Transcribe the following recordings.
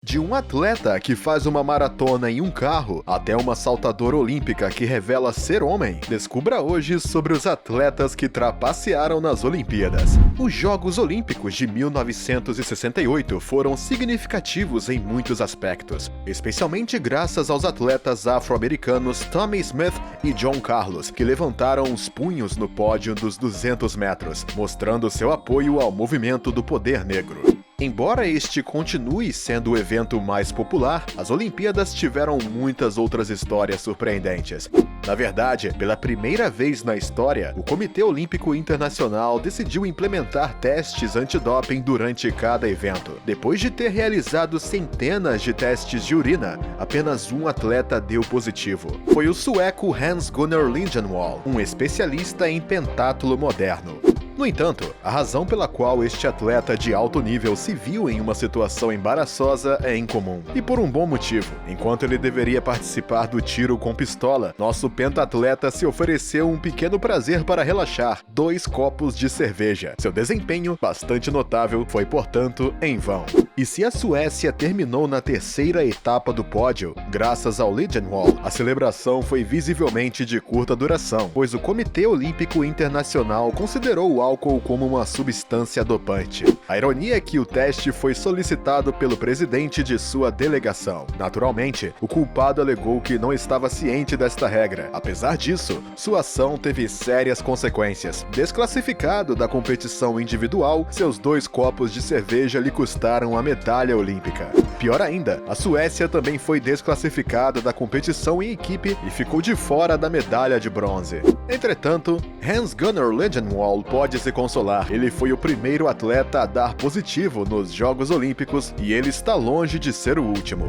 De um atleta que faz uma maratona em um carro até uma saltadora olímpica que revela ser homem, descubra hoje sobre os atletas que trapacearam nas Olimpíadas. Os Jogos Olímpicos de 1968 foram significativos em muitos aspectos, especialmente graças aos atletas afro-americanos Tommie Smith e John Carlos, que levantaram os punhos no pódio dos 200 metros, mostrando seu apoio ao movimento do poder negro. Embora este continue sendo o evento mais popular, as Olimpíadas tiveram muitas outras histórias surpreendentes. Na verdade, pela primeira vez na história, o Comitê Olímpico Internacional decidiu implementar testes antidoping durante cada evento. Depois de ter realizado centenas de testes de urina, apenas um atleta deu positivo. Foi o sueco Hans-Gunnar Lindenwall, um especialista em pentatlo moderno. No entanto, a razão pela qual este atleta de alto nível se viu em uma situação embaraçosa é incomum. E por um bom motivo. Enquanto ele deveria participar do tiro com pistola, nosso pentatleta se ofereceu um pequeno prazer para relaxar: 2 copos de cerveja. Seu desempenho, bastante notável, foi, portanto, em vão. E se a Suécia terminou na terceira etapa do pódio, graças ao Lindenwall, a celebração foi visivelmente de curta duração, pois o Comitê Olímpico Internacional considerou o álcool como uma substância dopante. A ironia é que o teste foi solicitado pelo presidente de sua delegação. Naturalmente, o culpado alegou que não estava ciente desta regra. Apesar disso, sua ação teve sérias consequências. Desclassificado da competição individual, seus 2 copos de cerveja lhe custaram a medalha olímpica. Pior ainda, a Suécia também foi desclassificada da competição em equipe e ficou de fora da medalha de bronze. Entretanto, Hans-Gunnar Lindenwall pode se consolar. Ele foi o primeiro atleta a dar positivo nos Jogos Olímpicos e ele está longe de ser o último.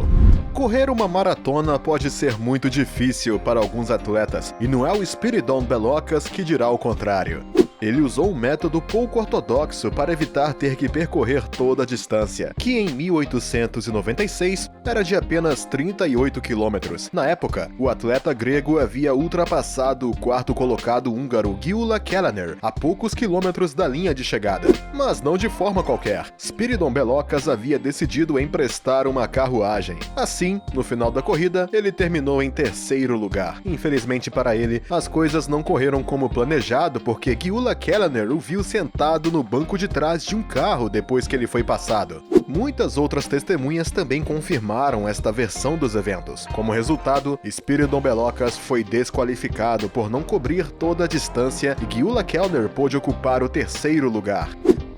Correr uma maratona pode ser muito difícil para alguns atletas, e não é o Spiridon Belokas que dirá o contrário. Ele usou um método pouco ortodoxo para evitar ter que percorrer toda a distância, que em 1896 era de apenas 38 quilômetros. Na época, o atleta grego havia ultrapassado o quarto colocado húngaro Gyula Kellener a poucos quilômetros da linha de chegada. Mas não de forma qualquer. Spiridon Belokas havia decidido emprestar uma carruagem. Assim, no final da corrida, ele terminou em terceiro lugar. Infelizmente para ele, as coisas não correram como planejado, porque Gyula Kellener o viu sentado no banco de trás de um carro depois que ele foi passado. Muitas outras testemunhas também confirmaram esta versão dos eventos. Como resultado, Spiridon Belokas foi desqualificado por não cobrir toda a distância e Gyula Kellener pôde ocupar o terceiro lugar.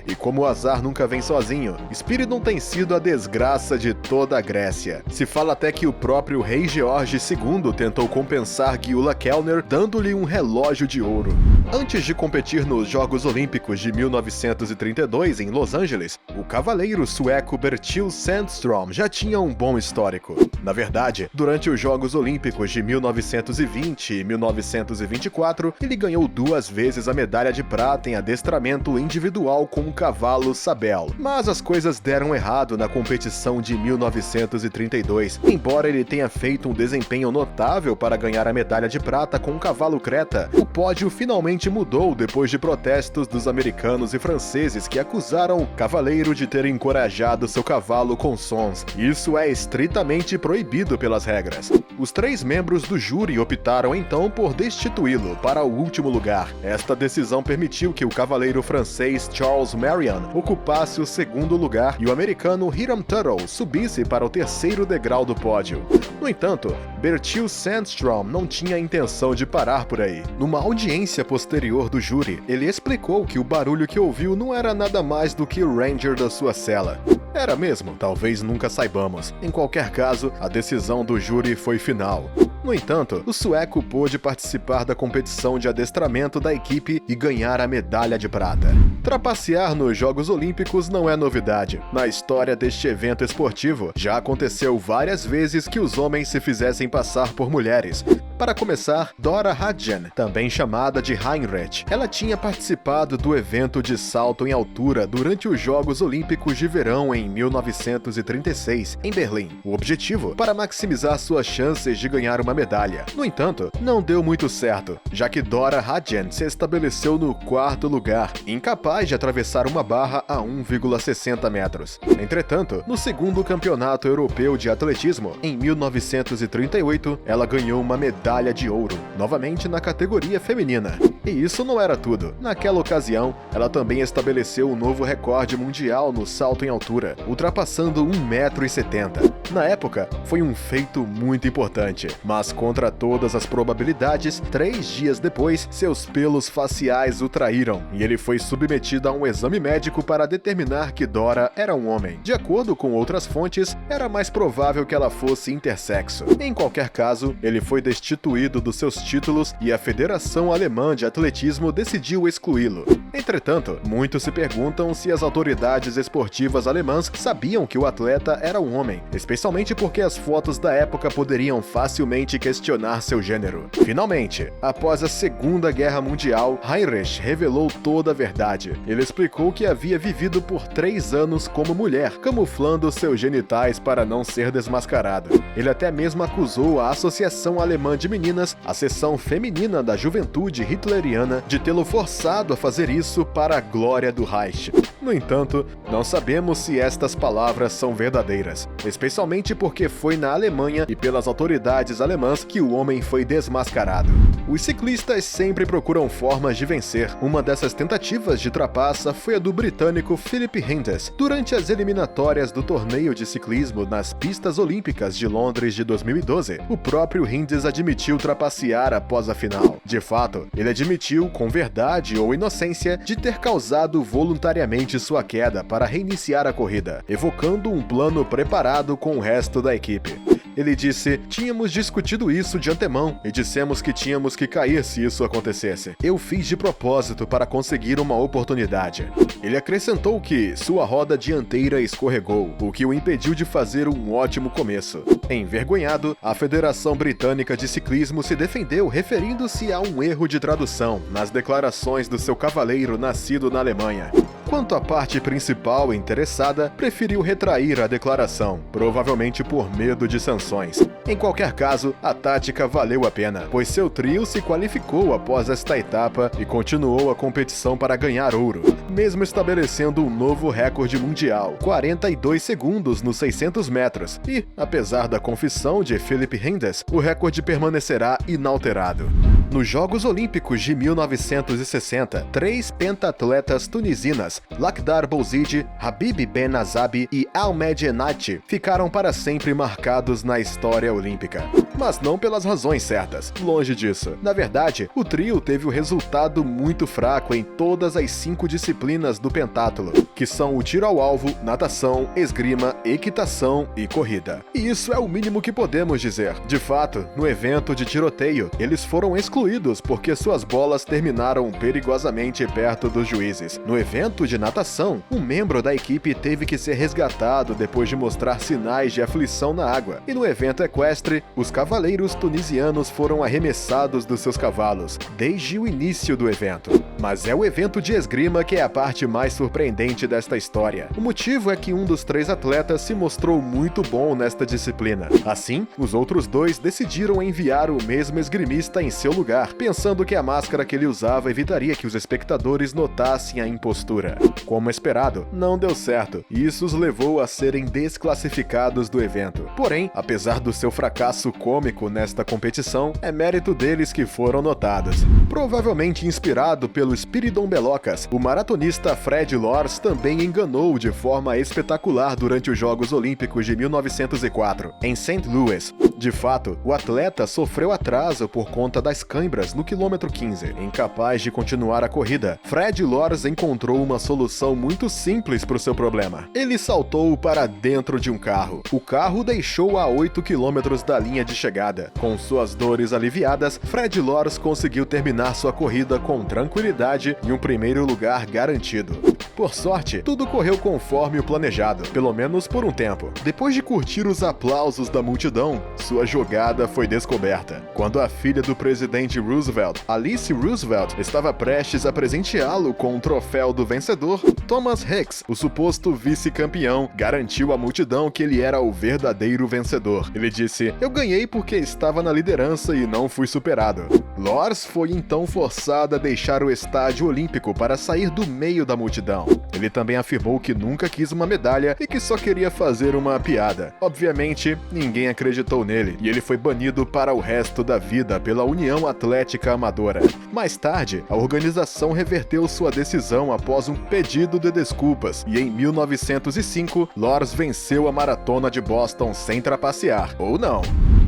E como o azar nunca vem sozinho, Spiridon tem sido a desgraça de toda a Grécia. Se fala até que o próprio rei George II tentou compensar Gyula Kellener dando-lhe um relógio de ouro. Antes de competir nos Jogos Olímpicos de 1932 em Los Angeles, o cavaleiro sueco Bertil Sandström já tinha um bom histórico. Na verdade, durante os Jogos Olímpicos de 1920 e 1924, ele ganhou 2 vezes a medalha de prata em adestramento individual com o cavalo Sabel. Mas as coisas deram errado na competição de 1932. Embora ele tenha feito um desempenho notável para ganhar a medalha de prata com o cavalo Creta, o pódio finalmente mudou depois de protestos dos americanos e franceses que acusaram o cavaleiro de ter encorajado seu cavalo com sons. Isso é estritamente proibido pelas regras. Os 3 membros do júri optaram então por destituí-lo para o último lugar. Esta decisão permitiu que o cavaleiro francês Charles Marion ocupasse o segundo lugar e o americano Hiram Tuttle subisse para o terceiro degrau do pódio. No entanto, Bertil Sandström não tinha intenção de parar por aí. Numa audiência posterior do júri, ele explicou que o barulho que ouviu não era nada mais do que o ranger da sua cela. Era mesmo? Talvez nunca saibamos. Em qualquer caso, a decisão do júri foi final. No entanto, o sueco pôde participar da competição de adestramento da equipe e ganhar a medalha de prata. Trapacear nos Jogos Olímpicos não é novidade. Na história deste evento esportivo, já aconteceu várias vezes que os homens se fizessem passar por mulheres, Para começar, Dora Hadjian, também chamada de Heinrich, ela tinha participado do evento de salto em altura durante os Jogos Olímpicos de Verão em 1936, em Berlim. O objetivo? Para maximizar suas chances de ganhar uma medalha. No entanto, não deu muito certo, já que Dora Hadjian se estabeleceu no quarto lugar, incapaz de atravessar uma barra a 1,60 metros. Entretanto, no segundo campeonato europeu de atletismo, em 1938, ela ganhou uma medalha de ouro, novamente na categoria feminina. E isso não era tudo. Naquela ocasião, ela também estabeleceu um novo recorde mundial no salto em altura, ultrapassando 1,70 m. Na época, foi um feito muito importante, mas contra todas as probabilidades, 3 dias depois, seus pelos faciais o traíram e ele foi submetido a um exame médico para determinar que Dora era um homem. De acordo com outras fontes, era mais provável que ela fosse intersexo. Em qualquer caso, ele foi destituído dos seus títulos e a Federação Alemã de Atletismo decidiu excluí-lo. Entretanto, muitos se perguntam se as autoridades esportivas alemãs sabiam que o atleta era um homem, especialmente porque as fotos da época poderiam facilmente questionar seu gênero. Finalmente, após a Segunda Guerra Mundial, Heinrich revelou toda a verdade. Ele explicou que havia vivido por 3 anos como mulher, camuflando seus genitais para não ser desmascarado. Ele até mesmo acusou a Associação Alemã de Meninas, a seção feminina da juventude hitleriana, de tê-lo forçado a fazer isso para a glória do Reich. No entanto, não sabemos se estas palavras são verdadeiras, especialmente porque foi na Alemanha e pelas autoridades alemãs que o homem foi desmascarado. Os ciclistas sempre procuram formas de vencer. Uma dessas tentativas de trapaça foi a do britânico Philip Hindley. Durante as eliminatórias do torneio de ciclismo nas pistas olímpicas de Londres de 2012, o próprio Hindley admitiu trapacear após a final. De fato, ele admitiu, com verdade ou inocência, de ter causado voluntariamente sua queda para reiniciar a corrida, evocando um plano preparado com o resto da equipe. Ele disse: "Tínhamos discutido isso de antemão e dissemos que tínhamos que cair se isso acontecesse. Eu fiz de propósito para conseguir uma oportunidade." Ele acrescentou que sua roda dianteira escorregou, o que o impediu de fazer um ótimo começo. Envergonhado, a Federação Britânica de Ciclismo se defendeu referindo-se a um erro de tradução nas declarações do seu cavaleiro nascido na Alemanha. Quanto à parte principal interessada, preferiu retrair a declaração, provavelmente por medo de sanções. Em qualquer caso, a tática valeu a pena, pois seu trio se qualificou após esta etapa e continuou a competição para ganhar ouro, mesmo estabelecendo um novo recorde mundial, 42 segundos nos 600 metros, e, apesar da confissão de Philip Hindley, o recorde permanecerá inalterado. Nos Jogos Olímpicos de 1960, 3 pentatletas tunisinas, Lakhdar Bouzid, Habib Ben Azabi e Ahmed Enati, ficaram para sempre marcados na história olímpica. Mas não pelas razões certas, longe disso. Na verdade, o trio teve um resultado muito fraco em todas as 5 disciplinas do pentátulo, que são o tiro ao alvo, natação, esgrima, equitação e corrida. E isso é o mínimo que podemos dizer. De fato, no evento de tiroteio, eles foram excluídos porque suas bolas terminaram perigosamente perto dos juízes. No evento de natação, um membro da equipe teve que ser resgatado depois de mostrar sinais de aflição na água. E no evento equestre, os cavaleiros tunisianos foram arremessados dos seus cavalos desde o início do evento. Mas é o evento de esgrima que é a parte mais surpreendente desta história. O motivo é que um dos 3 atletas se mostrou muito bom nesta disciplina. Assim, os outros 2 decidiram enviar o mesmo esgrimista em seu lugar, pensando que a máscara que ele usava evitaria que os espectadores notassem a impostura. Como esperado, não deu certo, e isso os levou a serem desclassificados do evento. Porém, apesar do seu fracasso cômico nesta competição, é mérito deles que foram notados. Provavelmente inspirado pelo Spiridon Belocas, o maratonista Fred Lors também enganou de forma espetacular durante os Jogos Olímpicos de 1904, em St. Louis. De fato, o atleta sofreu atraso por conta das câimbras no quilômetro 15. Incapaz de continuar a corrida, Fred Lors encontrou uma solução muito simples para o seu problema. Ele saltou para dentro de um carro. O carro deixou a 8 quilômetros da linha de chegada. Com suas dores aliviadas, Fred Lors conseguiu terminar sua corrida com tranquilidade e um primeiro lugar garantido. Por sorte, tudo correu conforme o planejado, pelo menos por um tempo. Depois de curtir os aplausos da multidão, sua jogada foi descoberta. Quando a filha do presidente Roosevelt, Alice Roosevelt, estava prestes a presenteá-lo com um troféu do vencedor, Thomas Hicks, o suposto vice-campeão, garantiu à multidão que ele era o verdadeiro vencedor. Ele disse: "Eu ganhei porque estava na liderança e não fui superado." Lors foi então forçado a deixar o estádio olímpico para sair do meio da multidão. Ele também afirmou que nunca quis uma medalha e que só queria fazer uma piada. Obviamente, ninguém acreditou nele e ele foi banido para o resto da vida pela União Atlética Amadora. Mais tarde, a organização reverteu sua decisão após um pedido de desculpas e em 1905, Lors venceu a maratona de Boston sem trapacear, ou não.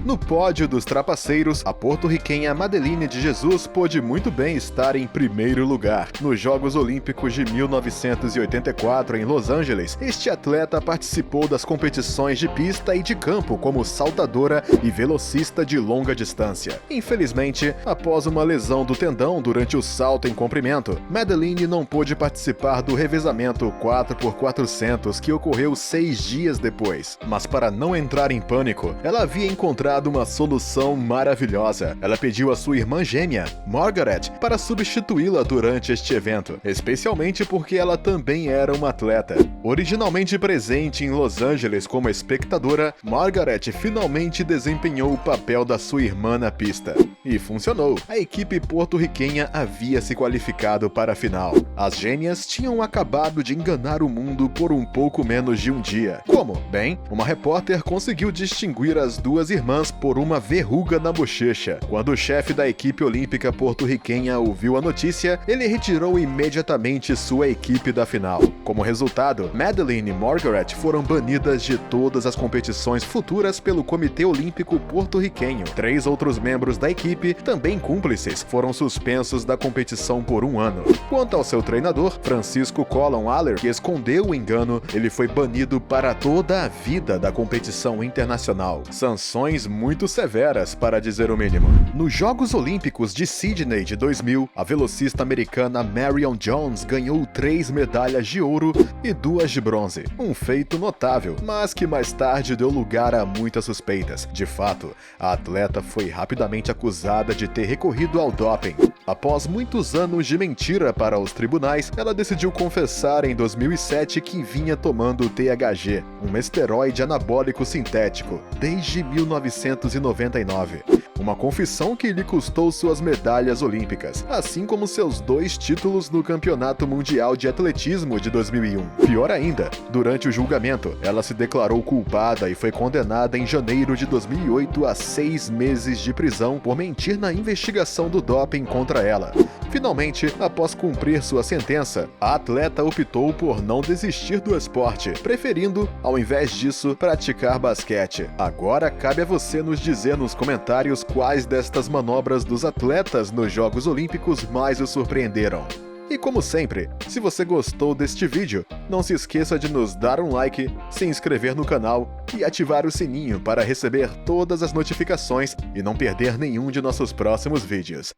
No pódio dos trapaceiros, a porto-riquenha Madeline de Jesus pôde muito bem estar em primeiro lugar. Nos Jogos Olímpicos de 1984 em Los Angeles, este atleta participou das competições de pista e de campo como saltadora e velocista de longa distância. Infelizmente, após uma lesão do tendão durante o salto em comprimento, Madeline não pôde participar do revezamento 4x400 que ocorreu 6 dias depois. Mas para não entrar em pânico, ela havia encontrado uma solução maravilhosa. Ela pediu a sua irmã gêmea, Margaret, para substituí-la durante este evento, especialmente porque ela também era uma atleta. Originalmente presente em Los Angeles como espectadora, Margaret finalmente desempenhou o papel da sua irmã na pista. E funcionou. A equipe porto-riquenha havia se qualificado para a final. As gêmeas tinham acabado de enganar o mundo por um pouco menos de um dia. Como? Bem, uma repórter conseguiu distinguir as duas irmãs por uma verruga na bochecha. Quando o chefe da equipe olímpica porto-riquenha ouviu a notícia, ele retirou imediatamente sua equipe da final. Como resultado, Madeline e Margaret foram banidas de todas as competições futuras pelo Comitê Olímpico Porto-Riquenho. 3 outros membros da equipe, também cúmplices, foram suspensos da competição por 1 ano. Quanto ao seu treinador, Francisco Colin Aller, que escondeu o engano, ele foi banido para toda a vida da competição internacional. Sanções muito severas, para dizer o mínimo. Nos Jogos Olímpicos de Sydney de 2000, a velocista americana Marion Jones ganhou 3 medalhas de ouro e 2 de bronze. Um feito notável, mas que mais tarde deu lugar a muitas suspeitas. De fato, a atleta foi rapidamente acusada de ter recorrido ao doping. Após muitos anos de mentira para os tribunais, ela decidiu confessar em 2007 que vinha tomando THG, um esteroide anabólico sintético, desde 1999. Uma confissão que lhe custou suas medalhas olímpicas, assim como seus 2 títulos no Campeonato Mundial de Atletismo de 2001. Pior ainda, durante o julgamento, ela se declarou culpada e foi condenada em janeiro de 2008 a 6 meses de prisão por mentir na investigação do doping contra ela. Finalmente, após cumprir sua sentença, a atleta optou por não desistir do esporte, preferindo, ao invés disso, praticar basquete. Agora cabe a você nos dizer nos comentários quais destas manobras dos atletas nos Jogos Olímpicos mais o surpreenderam. E como sempre, se você gostou deste vídeo, não se esqueça de nos dar um like, se inscrever no canal e ativar o sininho para receber todas as notificações e não perder nenhum de nossos próximos vídeos.